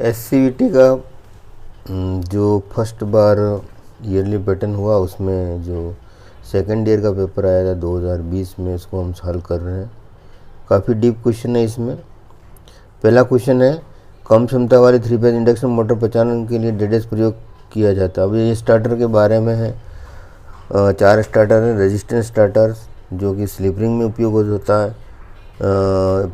एससीईटी का जो फर्स्ट बार yearly pattern हुआ उसमें जो सेकेंड ईयर का पेपर आया था 2020 में, इसको हम हल कर रहे हैं। काफ़ी डीप क्वेश्चन है इसमें। पहला क्वेश्चन है, कम क्षमता वाली 3 फेज इंडक्शन मोटर पहचानने के लिए डेडेस प्रयोग किया जाता है। अब ये स्टार्टर के बारे में है। 4 स्टार्टर हैं। रेजिस्टेंस स्टार्टर जो कि स्लिप रिंग में उपयोग होता है।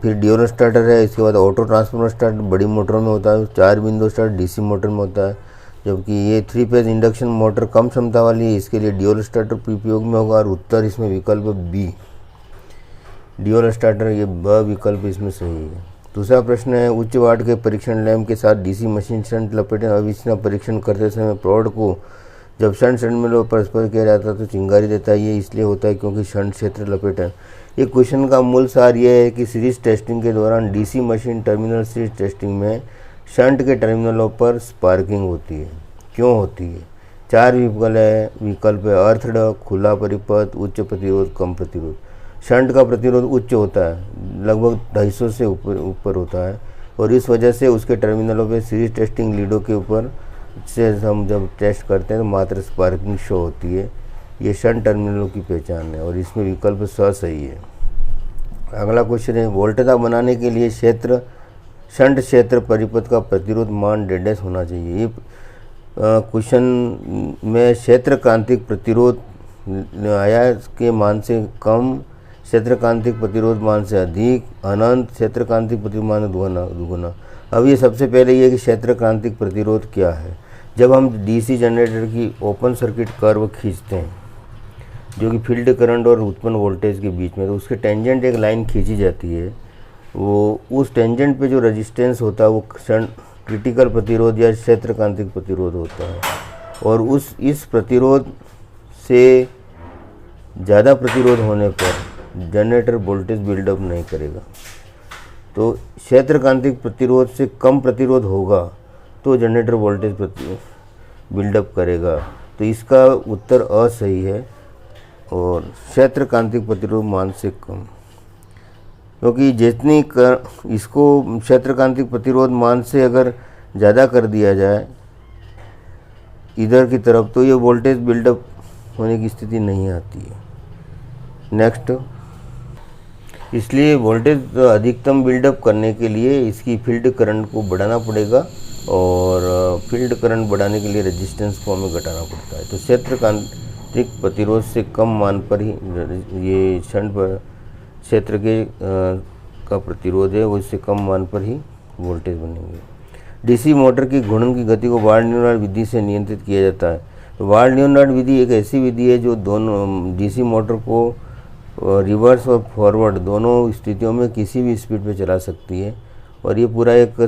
फिर ड्यूअल स्टार्टर है। इसके बाद ऑटो ट्रांसफार्मर स्टार्टर बड़ी मोटरों में होता है। 4 बिंदु स्टार्टर डीसी मोटर में होता है। जबकि ये 3 फेज इंडक्शन मोटर कम क्षमता वाली है, इसके लिए ड्यूअल स्टार्टर उपयोग में होगा। और उत्तर इसमें विकल्प बी, ड्यूअल स्टार्टर, ये ब विकल्प इसमें सही है। दूसरा प्रश्न है, उच्च वाट के परीक्षण लैंप के साथ डीसी मशीन शंट लपेटे अविच्छिन्न परीक्षण करते समय प्रौढ़ को जब शंट में परस्पर किया जाता है तो चिंगारी देता है। ये इसलिए होता है क्योंकि शंट क्षेत्र लपेट है। ये क्वेश्चन का मूल सार ये है कि सीरीज टेस्टिंग के दौरान DC machine terminal series testing में शंट के टर्मिनलों पर स्पार्किंग होती है। क्यों होती है? 4 विकल्प है। अर्थड, खुला परिपथ, उच्च प्रतिरोध, कम प्रतिरोध। शंट का प्रतिरोध उच्च होता है, लगभग 250 से ऊपर होता है, और इस वजह से उसके टर्मिनलों पे सीरीज टेस्टिंग लीडों के ऊपर से हम जब टेस्ट करते हैं तो मात्र स्पार्किंग शो होती है। ये शंट टर्मिनलों की पहचान है और इसमें विकल्प स सही है। अगला क्वेश्चन है, वोल्टेज बनाने के लिए शंट क्षेत्र परिपथ का प्रतिरोध मान डेडेस होना चाहिए। ये क्वेश्चन में क्षेत्रकांतिक प्रतिरोध आया के मान से कम, क्षेत्रकांतिक प्रतिरोध मान से अधिक, अनंत, क्षेत्रकांतिक प्रतिरोध मान दुगुना। अब ये सबसे पहले ये कि क्षेत्रकांतिक प्रतिरोध क्या है। जब हम डीसी जनरेटर की ओपन सर्किट कर्व खींचते हैं जो कि फील्ड करंट और उत्पन्न वोल्टेज के बीच में, तो उसके टेंजेंट एक लाइन खींची जाती है। वो उस टेंजेंट पे जो रेजिस्टेंस होता है वो क्रिटिकल प्रतिरोध या क्षेत्रकांतिक प्रतिरोध होता है। और इस प्रतिरोध से ज़्यादा प्रतिरोध होने पर जनरेटर वोल्टेज बिल्डअप नहीं करेगा। तो क्षेत्रकांतिक प्रतिरोध से कम प्रतिरोध होगा तो जनरेटर वोल्टेज बिल्डअप करेगा। तो इसका उत्तर अ सही है और क्षेत्रकांतिक प्रतिरोध मान से कम, क्योंकि जितनी इसको क्षेत्रकांतिक प्रतिरोध मान से अगर ज़्यादा कर दिया जाए इधर की तरफ तो ये वोल्टेज बिल्डअप होने की स्थिति नहीं आती है। नेक्स्ट, इसलिए वोल्टेज अधिकतम बिल्डअप करने के लिए इसकी फील्ड करंट को बढ़ाना पड़ेगा और फील्ड करंट बढ़ाने के लिए रेजिस्टेंस को हमें घटाना पड़ता है। तो क्षेत्रकांतिक प्रतिरोध से कम मान पर ही ये शंट क्षेत्र के का प्रतिरोध है, वो इससे कम मान पर ही वोल्टेज बनेंगे। डीसी मोटर की घूर्णन की गति को वार्ड-न्यूलैंड विधि से नियंत्रित किया जाता है। तो वार्ड-न्यूलैंड विधि एक ऐसी विधि है जो दोनों डीसी मोटर को रिवर्स और फॉरवर्ड दोनों स्थितियों में किसी भी स्पीड पे चला सकती है। और ये पूरा एक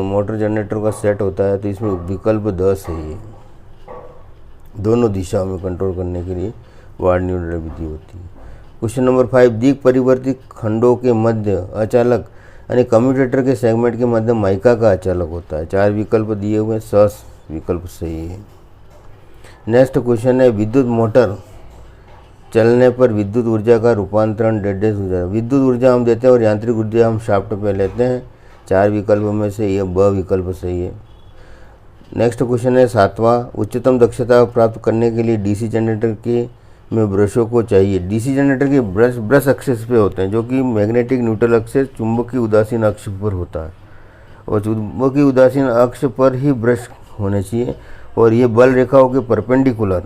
मोटर जनरेटर का सेट होता है। तो इसमें विकल्प द सही है। दोनों दिशाओं में कंट्रोल करने के लिए वार्ड-न्यूलैंड विधि होती है। क्वेश्चन नंबर 5, दिक् परिवर्तित खंडों के मध्य अचालक यानी कम्यूटेटर के सेगमेंट के मध्य माइका का अचालक होता है। 4 विकल्प दिए हुए हैं, स विकल्प सही है। नेक्स्ट क्वेश्चन है, विद्युत मोटर चलने पर विद्युत ऊर्जा का रूपांतरण डेडेस हो जाए। विद्युत ऊर्जा हम देते हैं और यांत्रिक ऊर्जा हम शाफ्ट पे लेते हैं। 4 विकल्पों में से यह ब विकल्प सही है। नेक्स्ट क्वेश्चन है 7वां, उच्चतम दक्षता प्राप्त करने के लिए डीसी जनरेटर के में ब्रशों को चाहिए। डीसी जनरेटर के ब्रश एक्सेस पे होते हैं जो कि मैग्नेटिक न्यूट्रल एक्सेस चुंबकीय उदासीन अक्ष पर होता है और चुंबकीय उदासीन अक्ष पर ही ब्रश होने चाहिए और ये बल रेखाओं के परपेंडिकुलर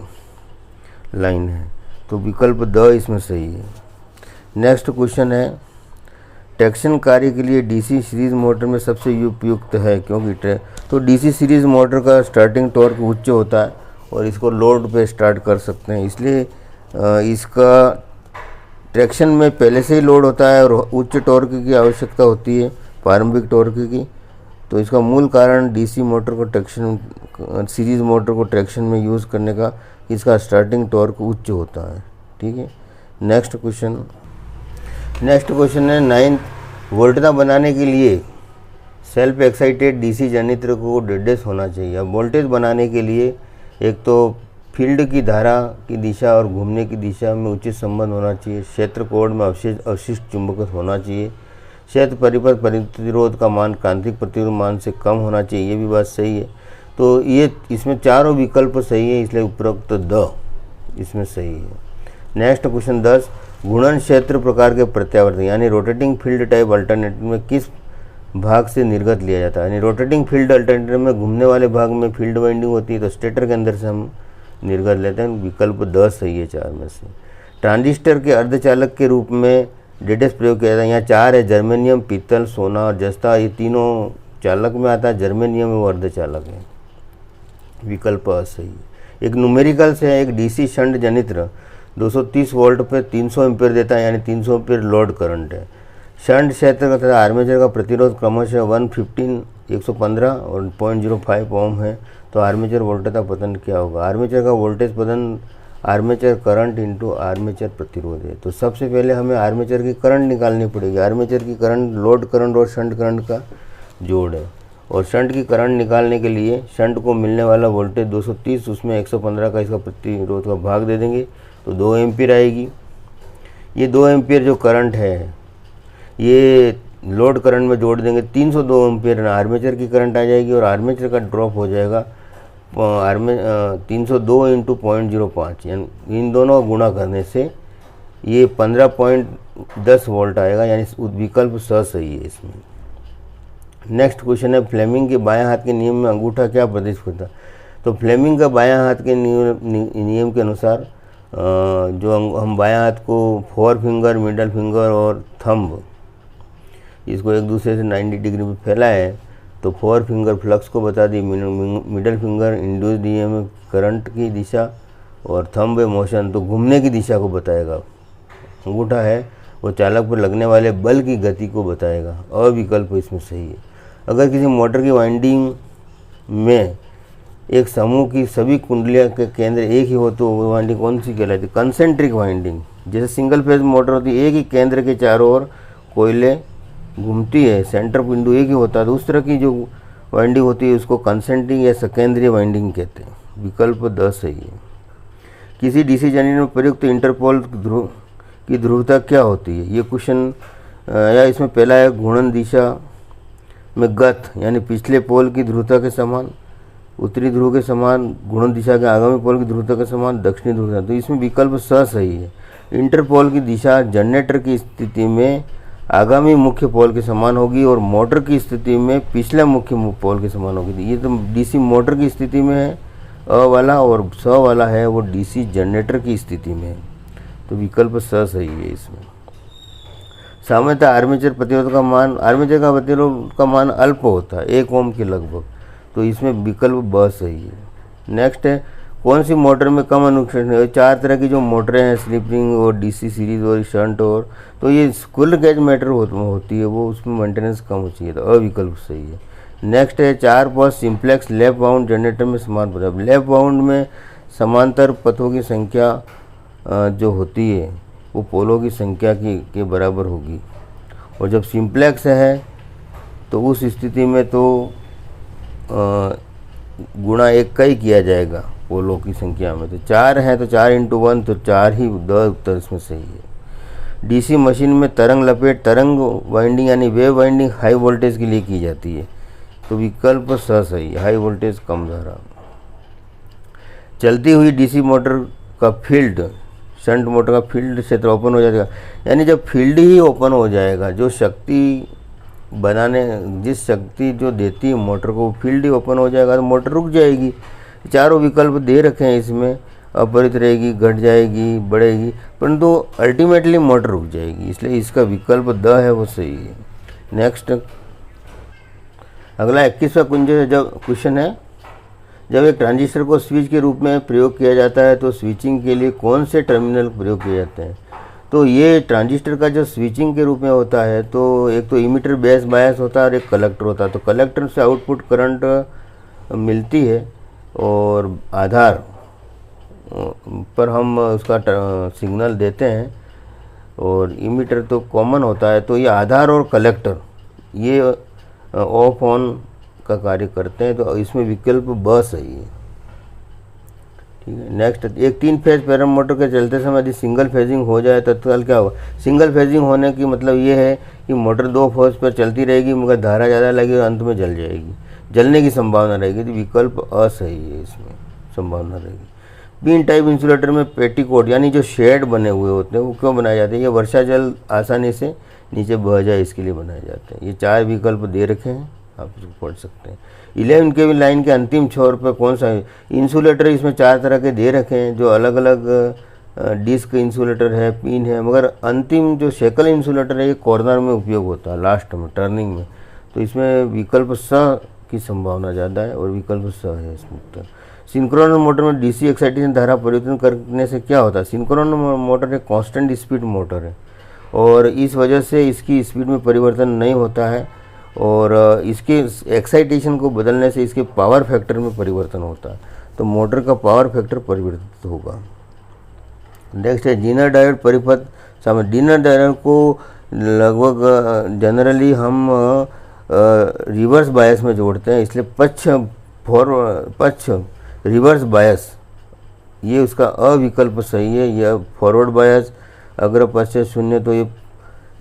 लाइन है। तो विकल्प द इसमें सही है। नेक्स्ट क्वेश्चन है, ट्रैक्शन कार्य के लिए डीसी सीरीज मोटर में सबसे उपयुक्त है क्योंकि तो डीसी सीरीज मोटर का स्टार्टिंग टॉर्क उच्च होता है और इसको लोड पे स्टार्ट कर सकते हैं, इसलिए इसका ट्रैक्शन में पहले से ही लोड होता है और उच्च टॉर्क की आवश्यकता होती है, प्रारंभिक टॉर्क की। तो इसका मूल कारण डीसी मोटर को ट्रैक्शन सीरीज मोटर को ट्रैक्शन में यूज़ करने का इसका स्टार्टिंग टॉर्क उच्च होता है। ठीक है। नेक्स्ट क्वेश्चन है 9, वोल्टेज बनाने के लिए सेल्फ एक्साइटेड डीसी जनरेटर को डेडेस होना चाहिए। अब वोल्टेज बनाने के लिए एक तो फील्ड की धारा की दिशा और घूमने की दिशा में उचित संबंध होना चाहिए। क्षेत्र कोण में अवशिष्ट चुंबकत्व होना चाहिए। क्षेत्र परिपथ प्रतिरोध का मान क्रांतिक प्रतिरोध मान से कम होना चाहिए, ये भी बात सही है। तो ये इसमें चारों विकल्प सही है, इसलिए उपरोक्त द इसमें सही है। नेक्स्ट क्वेश्चन 10, घूर्णन क्षेत्र प्रकार के प्रत्यावर्तन यानी रोटेटिंग फील्ड टाइप अल्टरनेटिव में किस भाग से निर्गत लिया जाता है? यानी रोटेटिंग फील्ड अल्टरनेटिव में घूमने वाले भाग में फील्ड वाइंडिंग होती है, तो स्टेटर के अंदर से हम निर्गत लेते हैं। विकल्प 10 सही है 4 में से। ट्रांजिस्टर के अर्धचालक के रूप में डेटेस प्रयोग किया जाता है। यहाँ 4 है, जर्मेनियम, पीतल, सोना और जस्ता, ये तीनों चालक में आता है। जर्मेनियम वो अर्धचालक है, विकल्प सही है। एक न्यूमेरिकल से है, एक डीसी शंट जनित्र 230 वोल्ट पे 300 एम्पीयर देता है, यानी 300 एम्पीयर लोड करंट है। शंट क्षेत्र का तथा आर्मेचर का प्रतिरोध क्रमशः 115, 115 और 0.05 ओम है। तो आर्मेचर वोल्टेज का पतन क्या होगा? आर्मेचर का वोल्टेज पतन आर्मेचर करंट इंटू आर्मेचर प्रतिरोध है। तो सबसे पहले हमें आर्मेचर की करंट निकालनी पड़ेगी। आर्मेचर की करंट लोड करंट और शंट करंट का जोड़ है, और शंट की करंट निकालने के लिए शंट को मिलने वाला वोल्टेज 230, उसमें 115 का इसका प्रतिरोध का भाग दे देंगे तो 2 एम्पीयर आएगी। ये 2 एम्पीयर जो करंट है ये लोड करंट में जोड़ देंगे, 302 एम्पीयर आर्मेचर की करंट आ जाएगी, और आर्मेचर का ड्रॉप हो जाएगा 302 इंटू 0.05, यानी इन दोनों का गुणा करने से ये 15.10 वोल्ट आएगा, यानी विकल्प सही है इसमें। नेक्स्ट क्वेश्चन है, फ्लेमिंग के बायां हाथ के नियम में अंगूठा क्या प्रदर्शित करता है? तो फ्लेमिंग का बायां हाथ के नियम के अनुसार जो हम बायां हाथ को फोर फिंगर, मिडल फिंगर और थंब इसको एक दूसरे से 90 डिग्री पे फैलाए तो फोर फिंगर फ्लक्स को बता दी, middle finger induced EMF current की दिशा, और थंब मोशन तो घूमने की दिशा को बताएगा। अंगूठा है वो चालक पर लगने वाले बल की गति को बताएगा। अविकल्प इसमें सही है। अगर किसी मोटर की वाइंडिंग में एक समूह की सभी कुंडलियां के केंद्र एक ही हो तो वो वाइंडिंग कौन सी कहलाती है? Concentric winding. जैसे सिंगल फेज मोटर होती है, एक ही केंद्र के चारों ओर कोयले घूमती है, सेंटर बिंदु एक ही होता है, तो उस तरह की जो वाइंडिंग होती है उसको कंसेंट्रिक या सकेंद्रीय वाइंडिंग कहते हैं। विकल्प 10 सही है। किसी डीसी जनरेटर में प्रयुक्त इंटरपोल की ध्रुवता क्या होती है? ये क्वेश्चन या इसमें पहला है घूर्णन दिशा में गत, यानी पिछले पोल की ध्रुवता के समान, उत्तरी ध्रुव के समान, घूर्णन दिशा के आगामी पोल की ध्रुवता के समान, दक्षिणी ध्रुव। तो इसमें विकल्प सही है। इंटरपोल की दिशा जनरेटर की स्थिति में आगामी मुख्य पोल के समान होगी, और मोटर की स्थिति में पिछला मुख्य पोल के समान होगी। ये तो डीसी मोटर की स्थिति में है अ वाला, और स वाला है वो डीसी जनरेटर की स्थिति में है। तो विकल्प सही है इसमें। सामान्यतः आर्मेचर प्रतिरोध का मान, आर्मेचर का प्रतिरोध का मान अल्प होता है, 1 ओम के लगभग, तो इसमें विकल्प ब सही है। नेक्स्ट है, कौन सी मोटर में कम अनुक्षेपण है? 4 तरह की जो मोटरें हैं, स्लिप रिंग और डीसी सीरीज और शंट, और तो ये स्कूल गेज मैटर होती है, वो उसमें मेंटेनेंस कम हो चाहिए, तो अविकल्प सही है। नेक्स्ट है, 4 पथ सिंप्लेक्स लेफ्ट बाउंड जनरेटर में समान पथ। लेफ्ट बाउंड में समांतर पथों की संख्या जो होती है वो पोलों की संख्या के बराबर होगी, और जब सिंप्लेक्स है तो उस स्थिति में तो गुणा 1 का ही किया जाएगा पोलों की संख्या में। तो 4 है तो 4 इंटू 1, तो 4 ही उत्तर इसमें सही है। डीसी मशीन में तरंग लपेट, तरंग वाइंडिंग यानी वेव वाइंडिंग हाई वोल्टेज के लिए की जाती है, तो विकल्प सही है, हाई वोल्टेज कम धारा। चलती हुई डीसी मोटर का फील्ड, शंट मोटर का फील्ड क्षेत्र ओपन हो जाएगा, यानी जब फील्ड ही ओपन हो जाएगा, जो शक्ति बनाने, जिस शक्ति जो देती है मोटर को, फील्ड ही ओपन हो जाएगा तो मोटर रुक जाएगी। चारों विकल्प दे रखे हैं इसमें, अपरित रहेगी, घट जाएगी, बढ़ेगी, परंतु अल्टीमेटली मोटर रुक जाएगी, इसलिए इसका विकल्प द है वो सही है। नेक्स्ट अगला 21वां क्वेश्चन है, जब एक ट्रांजिस्टर को स्विच के रूप में प्रयोग किया जाता है तो स्विचिंग के लिए कौन से टर्मिनल प्रयोग किए जाते हैं? तो ये ट्रांजिस्टर का जो स्विचिंग के रूप में होता है तो एक तो इमीटर बेस बायस होता है और एक कलेक्टर होता है। तो कलेक्टर से आउटपुट करंट मिलती है और आधार पर हम उसका सिग्नल देते हैं, और इमीटर तो कॉमन होता है। तो ये आधार और कलेक्टर ये ऑफ ऑन का कार्य करते हैं, तो इसमें विकल्प ब सही है। ठीक है। नेक्स्ट, एक 3 फेज प्रेरण मोटर के चलते समय यदि सिंगल फेजिंग हो जाए तो तत्काल क्या होगा। सिंगल फेजिंग होने की मतलब ये है कि मोटर 2 फेज पर चलती रहेगी मगर धारा ज़्यादा लगेगी और अंत में जल जाएगी, जलने की संभावना रहेगी। तो विकल्प असही है, इसमें संभावना रहेगी। बीन टाइप इंसुलेटर में पेटीकोट यानी जो शेड बने हुए होते हैं वो क्यों बनाए जाते हैं। ये वर्षा जल आसानी से नीचे बह जाए इसके लिए बनाए जाते हैं। ये 4 विकल्प दे रखे हैं, आप इसको पढ़ सकते हैं। 11 के लाइन के अंतिम छोर पर कौन सा इंसुलेटर, इसमें 4 तरह के दे रखे हैं जो अलग अलग डिस्क इंसुलेटर है, पिन है, मगर अंतिम जो शेकल इंसुलेटर है ये कॉर्नर में उपयोग होता है, लास्ट में टर्निंग में। तो इसमें विकल्प स की संभावना ज़्यादा है और विकल्प स है इसमें उत्तर। सिंक्रोनस मोटर में डीसी एक्साइटेशन धारा परिवर्तन करने से क्या होता है। सिंक्रोनस मोटर एक कांस्टेंट स्पीड मोटर है और इस वजह से इसकी स्पीड में परिवर्तन नहीं होता है और इसके एक्साइटेशन को बदलने से इसके पावर फैक्टर में परिवर्तन होता है। तो मोटर का पावर फैक्टर परिवर्तित होगा। नेक्स्ट है जीनर डायोड परिपथ सामने। जीनर डायोड को लगभग जनरली हम रिवर्स बायस में जोड़ते हैं, इसलिए पक्ष रिवर्स बायस ये उसका अविकल्प सही है। यह फॉरवर्ड बायस अगर पक्ष 0 तो ये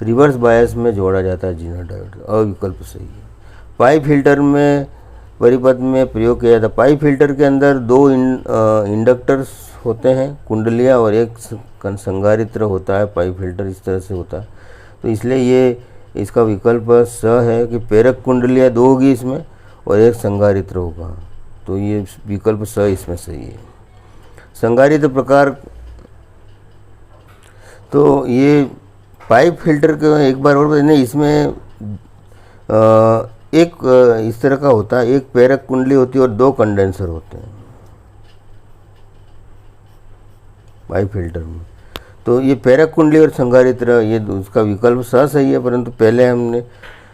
रिवर्स बायस में जोड़ा जाता है जीनर डायोड, अविकल्प सही है। पाइप फिल्टर में परिपथ में प्रयोग किया जाता है। पाइप फिल्टर के अंदर 2 इंडक्टर्स होते हैं, कुंडलियाँ, और एक संधारित्र होता है। पाइप फिल्टर इस तरह से होता है, तो इसलिए ये इसका विकल्प स है कि प्रेरक कुंडलियाँ 2 होगी इसमें और एक संधारित्र होगा। तो ये विकल्प स इसमें सही है। संधारित्र प्रकार, तो ये पाइप फिल्टर का एक बार और नहीं, इसमें एक इस तरह का होता है, एक प्रेरक कुंडली होती है और 2 कंडेंसर होते हैं पाइप फिल्टर में। तो ये प्रेरक कुंडली और संधारित्र ये उसका विकल्प सही है, परंतु पहले हमने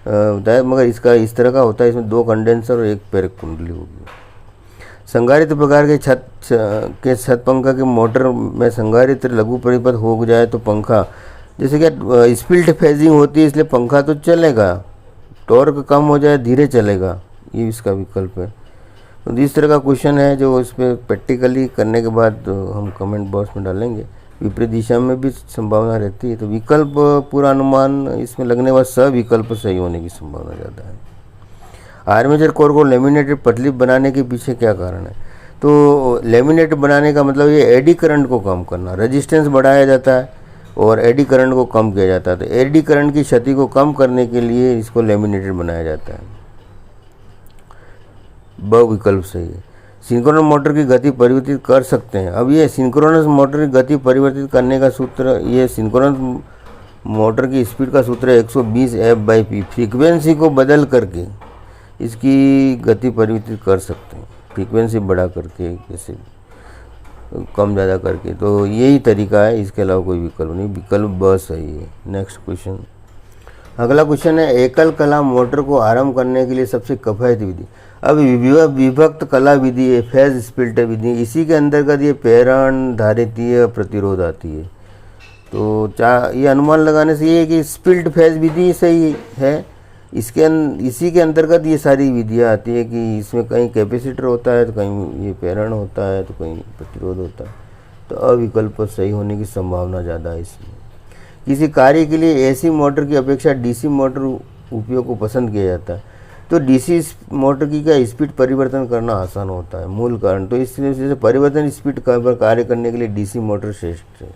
बताया, मगर इसका इस तरह का होता है, इसमें 2 कंडेंसर और एक प्रेरक कुंडली होगी। संधारित्र प्रकार के छत पंखा के मोटर में संधारित्र लघु परिपथ हो जाए तो पंखा, जैसे कि स्पिल्ट फेजिंग होती है इसलिए पंखा तो चलेगा, टॉर्क कम हो जाए धीरे चलेगा, ये इसका विकल्प है। तो इस तरह का क्वेश्चन है जो इस पर प्रैक्टिकली करने के बाद हम कमेंट बॉक्स में डालेंगे। विपरीत दिशा में भी संभावना रहती है, तो विकल्प पूरा अनुमान इसमें लगने के बाद सविकल्प सही होने की संभावना ज़्यादा है। आर्मेचर कोर को लेमिनेटेड पतली बनाने के पीछे क्या कारण है। तो लेमिनेट बनाने का मतलब ये एडी करंट को कम करना, रेजिस्टेंस बढ़ाया जाता है और एडी करंट को कम किया जाता है। तो एडी करंट की क्षति को कम करने के लिए इसको लेमिनेटेड बनाया जाता है। ब विकल्प सही है। सिंक्रोनस मोटर की गति परिवर्तित कर सकते हैं। अब ये सिंक्रोनस मोटर की गति परिवर्तित करने का सूत्र, ये सिंक्रोनस मोटर की स्पीड का सूत्र है 120 F/P। फ्रीक्वेंसी को बदल करके इसकी गति परिवर्तित कर सकते हैं, फ्रीक्वेंसी बढ़ा करके, जैसे कम ज़्यादा करके। तो यही तरीका है, इसके अलावा कोई विकल्प नहीं, विकल्प ब सही है। नेक्स्ट क्वेश्चन, अगला क्वेश्चन है एकल कला मोटर को आरंभ करने के लिए सबसे किफायती विधि। अब विभक्त कला विधि है, फेज स्प्लिट विधि, इसी के अंतर्गत ये प्रेरण धारितीय प्रतिरोध आती है। तो ये अनुमान लगाने से ये है कि स्प्लिट फेज विधि सही है, इसी के अंतर्गत ये सारी विधियाँ आती है कि इसमें कहीं कैपेसिटर होता है तो कहीं ये प्रेरण होता है तो कहीं प्रतिरोध होता है। तो अविकल्प सही होने की संभावना ज़्यादा है इसमें। किसी कार्य के लिए एसी मोटर की अपेक्षा डीसी मोटर उपयोग को पसंद किया जाता है। तो डीसी मोटर की क्या स्पीड परिवर्तन करना आसान होता है, मूल कारण। तो इसलिए परिवर्तन स्पीड कार्य करने के लिए डीसी मोटर श्रेष्ठ है।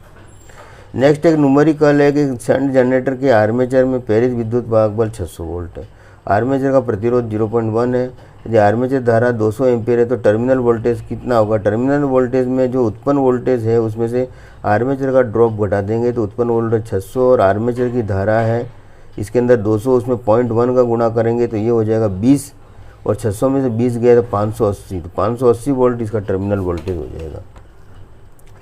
नेक्स्ट एक न्यूमेरिकल है कि शंट जनरेटर के आर्मेचर में प्रेरित विद्युत वाहक बल 600 वोल्ट है। आर्मेचर का प्रतिरोध 0.1 है। यदि आर्मेचर धारा 200 एम्पीयर है तो टर्मिनल वोल्टेज कितना होगा। टर्मिनल वोल्टेज में जो उत्पन्न वोल्टेज है उसमें से आर्मेचर का ड्रॉप घटा देंगे तो उत्पन्न वोल्टेज 600 और आर्मेचर की धारा है इसके अंदर 200, उसमें 0.1 का गुणा करेंगे तो ये हो जाएगा 20 और 600 में से 20 गया तो 580, तो 580 वोल्ट इसका टर्मिनल वोल्टेज हो जाएगा।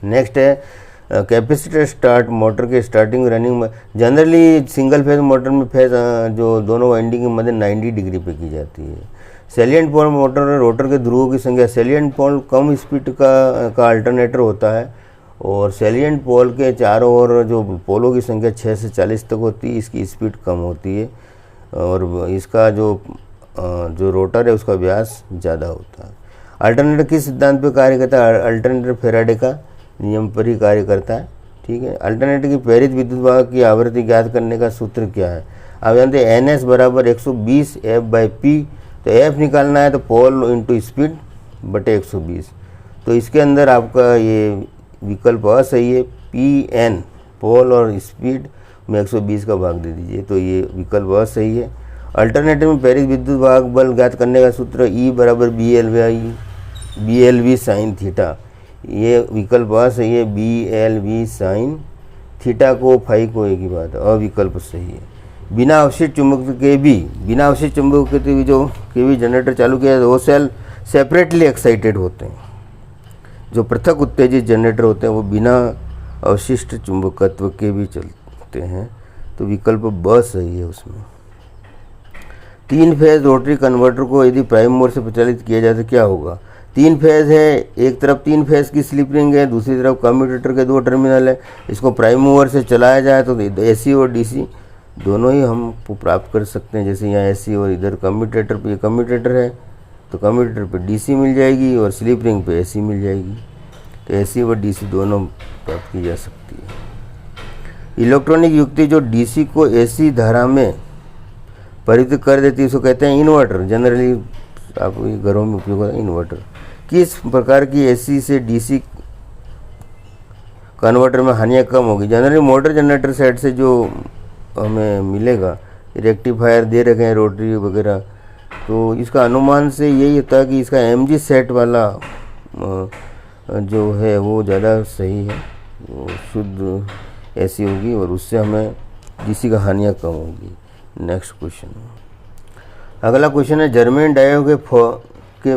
नेक्स्ट है कैपेसिटर स्टार्ट मोटर के स्टार्टिंग रनिंग में जनरली सिंगल फेज मोटर में फेज जो दोनों वाइंडिंग के मध्य 90 डिग्री पे की जाती है। सैलिएंट पोल मोटर में रोटर के ध्रुवों की संख्या, सैलिएंट पोल कम स्पीड का अल्टरनेटर होता है और सैलिएंट पोल के चारों ओर जो पोलों की संख्या 6 से 40 तक होती है, इसकी स्पीड कम होती है और इसका जो रोटर है उसका व्यास ज़्यादा होता है। अल्टरनेटर किस सिद्धांत पर कार्य करता है? अल्टरनेटर फैराडे का नियम पर ही कार्य करता है। ठीक है। अल्टरनेटर की प्रेरित विद्युत वाहक की आवृत्ति ज्ञात करने का सूत्र क्या है? आप जानते हैं NS बराबर 120 F/P। तो F निकालना है तो पोल इंटू स्पीड बटे 120। तो इसके अंदर आपका ये विकल्प असही है। PN पोल और स्पीड में 120 का भाग दे दीजिए, तो ये विकल्प असही है। अल्टरनेटर में प्रेरित विद्युत वाहक बल ज्ञात करने का सूत्र E बराबर BLV साइन थीटा। ये विकल्प असही है। BLV साइन थीटा को फाई को एक ही बात है, अविकल्प सही है। बिना अवशिष्ट चुंबक के भी जो केवी जनरेटर चालू किया है वो सेल सेपरेटली एक्साइटेड होते हैं। जो पृथक उत्तेजित जनरेटर होते हैं वो बिना अवशिष्ट चुंबकत्व के भी चलते हैं, तो विकल्प ब सही है उसमें। 3 फेज रोटरी कन्वर्टर को यदि प्राइम मोड से प्रचालित किया जाए तो क्या होगा? 3 फेज है, एक तरफ 3 फेज की स्लिप रिंग है, दूसरी तरफ कम्यूटेटर के 2 टर्मिनल है। इसको प्राइम मूवर से चलाया जाए तो AC और DC दोनों ही हम प्राप्त कर सकते हैं। जैसे यहाँ AC और इधर कम्यूटेटर पे, ये कम्यूटेटर है तो कम्यूटेटर पे DC मिल जाएगी और स्लिप रिंग पे AC मिल जाएगी, तो AC और DC दोनों प्राप्त की जा सकती है। इलेक्ट्रॉनिक युक्ति जो DC को AC धारा में परिवर्तित कर देती है उसको कहते हैं इन्वर्टर। जनरली आप घरों में उपयोग होता है इन्वर्टर। किस प्रकार की AC से DC कन्वर्टर में हानियाँ कम होगी? जनरली मोटर जनरेटर सेट से जो हमें मिलेगा, रेक्टिफायर दे रखे हैं रोटरी वगैरह, तो इसका अनुमान से यही होता है कि इसका MG सेट वाला जो है वो ज़्यादा सही है, वो शुद्ध AC होगी और उससे हमें DC का हानियाँ कम होगी। नेक्स्ट क्वेश्चन, अगला क्वेश्चन है जर्मेनियम डायोड के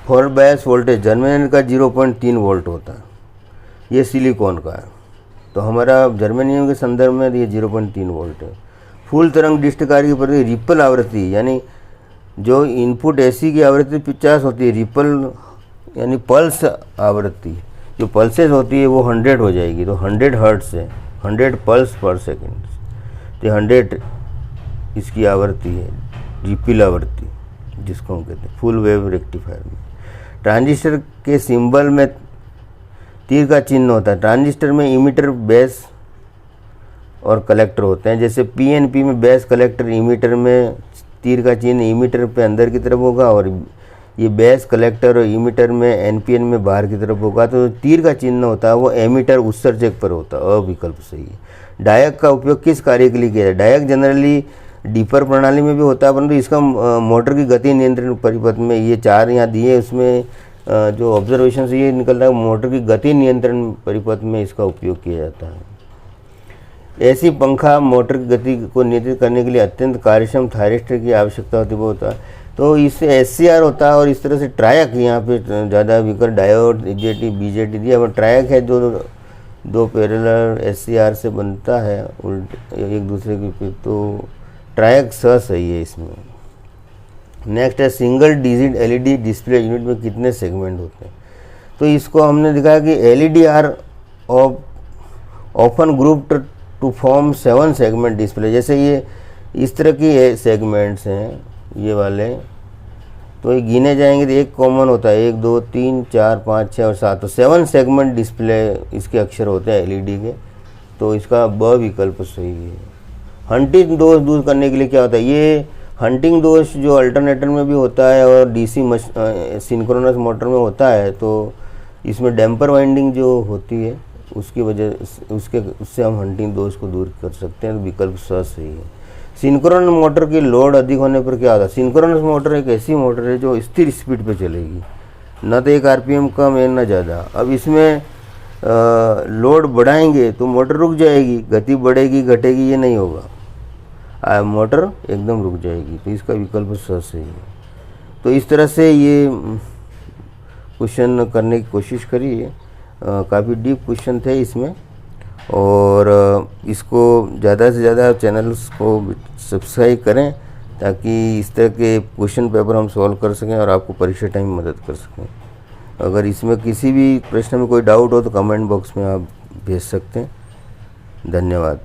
फॉरवर्ड बायस वोल्टेज जर्मेनियम का 0.3 वोल्ट होता है, ये सिलिकॉन का है। तो हमारा जर्मेनियम के संदर्भ में ये 0.3 वोल्ट है। फुल तरंग डिस्ट कार्य की प्रति रिपल आवृत्ति, यानी जो इनपुट AC की आवृत्ति 50 होती है, रिपल यानी पल्स आवृत्ति जो पल्सेस होती है वो 100 हो जाएगी, तो 100 हर्ट्ज है, 100 पल्स पर सेकेंड, तो 100 इसकी आवृत्ति है, रिपिल आवृत्ति जिसको हम कहते हैं फुल वेव रेक्टिफायर में। ट्रांजिस्टर के सिंबल में तीर का चिन्ह होता है। ट्रांजिस्टर में इमीटर, बेस और कलेक्टर होते हैं। जैसे PNP में बेस, कलेक्टर, इमीटर में तीर का चिन्ह इमीटर पे अंदर की तरफ होगा और ये बेस, कलेक्टर और इमीटर में NPN में बाहर की तरफ होगा। तो तीर का चिन्ह होता है वो एमीटर उत्सर्जक पर होता है, अविकल्प सही है। डायक का उपयोग किस कार्य के लिए किया जाए? डायक जनरली डीपर प्रणाली में भी होता है, परंतु इसका मोटर की गति नियंत्रण परिपथ में, ये 4 यहाँ दिए, उसमें जो ऑब्जर्वेशन से ये निकल रहा है मोटर की गति नियंत्रण परिपथ में इसका उपयोग किया जाता है। ऐसी पंखा मोटर की गति को नियंत्रित करने के लिए अत्यंत कार्यक्षम थायरिस्टर की आवश्यकता होती है, वो होता है। तो इससे SCR होता है और इस तरह से ट्रायक, यहाँ पे ज़्यादा विकल्प डायोड, EJT, BJT दिया, और ट्रायक है जो 2 पैरेलल SCR से बनता है उल्ट एक दूसरे के, तो ट्रायक सही है इसमें। नेक्स्ट है single digit LED display unit में कितने सेगमेंट होते हैं? तो इसको हमने दिखाया कि LED are often group to form 7 segment display. जैसे ये इस तरह की सेगमेंट्स हैं ये वाले, तो ये गिने जाएंगे तो एक कॉमन होता है, 1 2 3 4 5 6 और 7, तो 7 सेगमेंट डिस्प्ले इसके अक्षर होते हैं LED के, तो इसका ब विकल्प सही है। हंटिंग दोष दूर करने के लिए क्या होता है? ये हंटिंग दोष जो अल्टरनेटर में भी होता है और DC सिंक्रोनस मोटर में होता है, तो इसमें डैम्पर वाइंडिंग जो होती है उसकी वजह उससे हम हंटिंग दोष को दूर कर सकते हैं, तो विकल्प सही है। सिंक्रोनस मोटर की लोड अधिक होने पर क्या होता है? सिंक्रोनस मोटर एक ऐसी मोटर है जो स्थिर स्पीड पे चलेगी, न तो 1 RPM कम है न ज़्यादा। अब इसमें लोड बढ़ाएंगे तो मोटर रुक जाएगी, गति बढ़ेगी घटेगी ये नहीं होगा, मोटर एकदम रुक जाएगी, तो इसका विकल्प सही है। तो इस तरह से ये क्वेश्चन करने की कोशिश करिए, काफ़ी डीप क्वेश्चन थे इसमें, और इसको ज़्यादा से ज़्यादा चैनल्स को सब्सक्राइब करें ताकि इस तरह के क्वेश्चन पेपर हम सॉल्व कर सकें और आपको परीक्षा टाइम मदद कर सकें। अगर इसमें किसी भी प्रश्न में कोई डाउट हो तो कमेंट बॉक्स में आप भेज सकते हैं। धन्यवाद।